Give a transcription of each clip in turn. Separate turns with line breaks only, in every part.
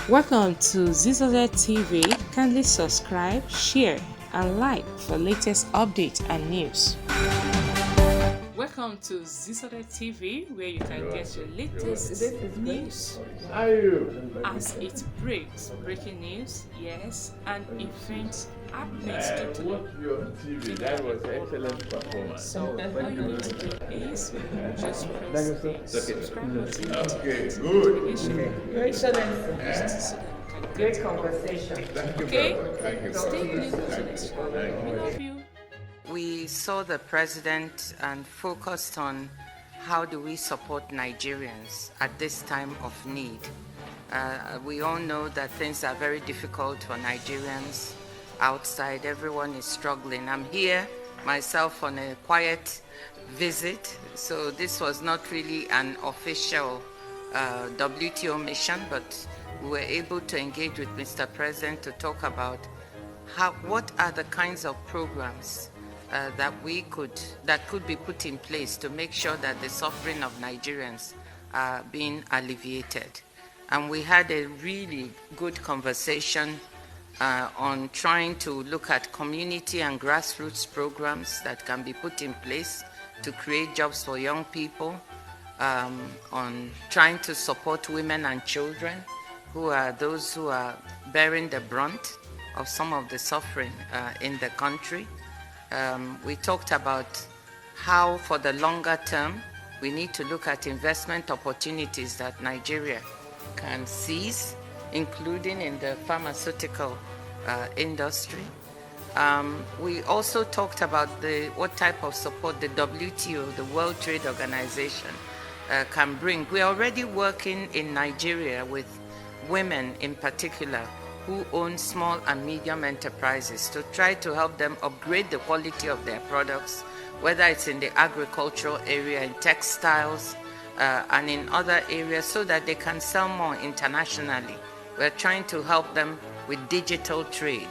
Welcome to Zisodel TV. Kindly subscribe, share, and like for latest updates and news. Welcome to Zisodel TV, where you can get your latest news as it breaks. Breaking news, yes, and events happening totally.
That was excellent performance.
So all you need to do is just press the subscribe button.
Okay, good.
Your Excellency, great conversation.
Okay?
Thank you.
Stay tuned to this show. We love you.
We saw the president and focused on how do we support Nigerians at this time of need. We all know that things are very difficult for Nigerians outside. Everyone is struggling. I'm here myself on a quiet visit, so this was not really an official WTO mission, but we were able to engage with Mr. President to talk about what are the kinds of programs that could be put in place to make sure that the suffering of Nigerians are being alleviated. And we had a really good conversation on trying to look at community and grassroots programs that can be put in place to create jobs for young people, on trying to support women and children who are those who are bearing the brunt of some of the suffering in the country. We talked about how for the longer term we need to look at investment opportunities that Nigeria can seize, including in the pharmaceutical industry. We also talked about what type of support the WTO, the World Trade Organization, can bring. We are already working in Nigeria with women in particular who own small and medium enterprises to try to help them upgrade the quality of their products, whether it's in the agricultural area, in textiles, and in other areas, so that they can sell more internationally. We're trying to help them with digital trade.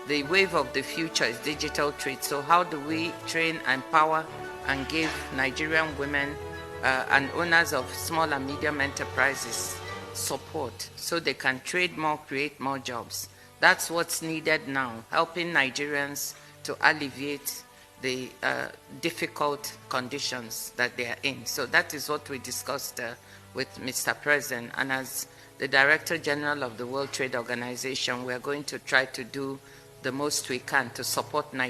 The wave of the future is digital trade. So how do we train, empower, and give Nigerian women and owners of small and medium enterprises support so they can trade more, create more jobs? That's what's needed now, helping Nigerians to alleviate the difficult conditions that they are in. So that is what we discussed with Mr. President. And as the Director General of the World Trade Organization, we are going to try to do the most we can to support Nigeria.